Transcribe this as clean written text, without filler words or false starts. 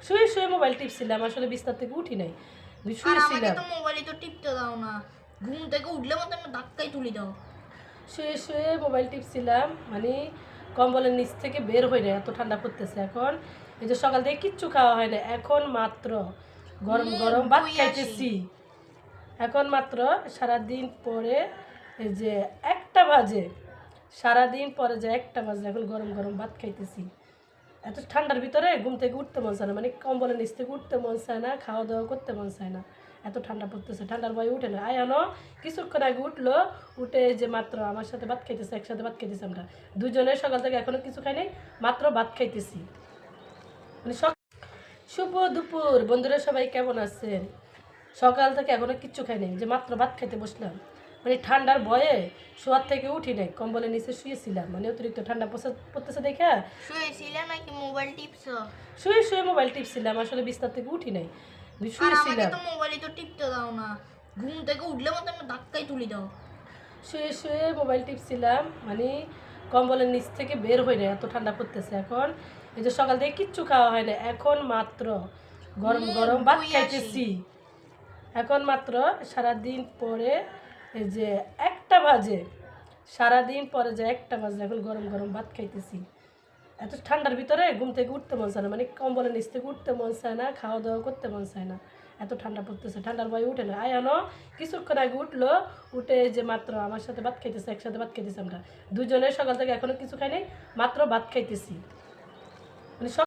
শুয়ে শুয়ে মোবাইল টিপছিলাম, আসলে বিছানা থেকে উঠি নাই, আর আমাকে শুয়েছিলাম। তো মোবাইলে তো টিপতে দাও না, ঘুম থেকে উঠলে মতো আমি ধাক্কাই তুলি দাও। শুয়ে শুয়ে মোবাইল টিপছিলাম, মানে কম্বলের নিচ থেকে বের হই না, এত ঠান্ডা পড়তেছে এখন। এই যে সকাল থেকে কিচ্ছু খাওয়া হয় না, এখন মাত্র গরম মুখ গরম ভাত ধুই আসি। খাইতেছি। এখন মাত্র সারাদিন পরে এই যে 1টা বাজে, সারাদিন পরে যে 1টা বাজে, এখন গরম গরম ভাত খাইতেছি। এত ঠান্ডার ভিতরে ঘুম থেকে উঠতে মন চায় না, মানে কম্বলের নিচ থেকে উঠতে মন চায় না, খাওয়া দাওয়া করতে মন চায় না, এত ঠান্ডা পড়তেছে। ঠান্ডার ভয়ে উঠে না, আয়ানো কিছুক্ষণ আগে উঠলো, উঠে যে মাত্র আমার সাথে ভাত খাইতেছে, একসাথে ভাত খাইতেছি আমরা দুজনে। সকাল থেকে এখনো কিছু খাই নাই, মাত্র ভাত খাইতেছি। মানে শুভ দুপুর বন্ধুরা, সবাই কেমন আছেন? সকাল থেকে এখনো কিচ্ছু খাই নাই, যে মাত্র ভাত খাইতে বসলাম। মানে ঠান্ডার ভয়ে শোয়ার থেকে উঠি নাই, কম্বলের নিচে শুয়েছিলাম, মানে অতিরিক্ত ঠান্ডা পড়তেছে দেখে শুয়েছিলে নাকি মোবাইল টিপছো? শুয়ে শুয়ে মোবাইল টিপছিলাম, আসলে বিছানা থেকে উঠি নাই, আর আমাকে শুয়েছিলাম। তো মোবাইলে তো টিপতে দাও না, ঘুম থেকে উঠলে মতো আমি ধাক্কাই তুলি দাও। শুয়ে শুয়ে মোবাইল টিপছিলাম, মানে কম্বলের নিচ থেকে বের হই না, এত ঠান্ডা পড়তেছে এখন। এই যে সকাল থেকে কিচ্ছু খাওয়া হয় না, এখন মাত্র গরম মুখ গরম ভাত ধুই আসি। খাইতেছি। এখন মাত্র সারাদিন পরে এই যে 1টা বাজে, সারাদিন পরে যে 1টা বাজে, এখন গরম গরম ভাত খাইতেছি। এত ঠান্ডার ভিতরে ঘুম থেকে উঠতে মন চায় না, মানে কম্বলের নিচ থেকে উঠতে মন চায় না, খাওয়া দাওয়া করতে মন চায় না, এত ঠান্ডা পড়তেছে। ঠান্ডার ভয়ে উঠে না, আয়ানো কিছুক্ষণ আগে উঠলো, উঠে যে মাত্র আমার সাথে ভাত খাইতেছে, একসাথে ভাত খাইতেছি আমরা দুজনে। সকাল থেকে এখনো কিছু খাই নাই, মাত্র ভাত খাইতেছি। মানে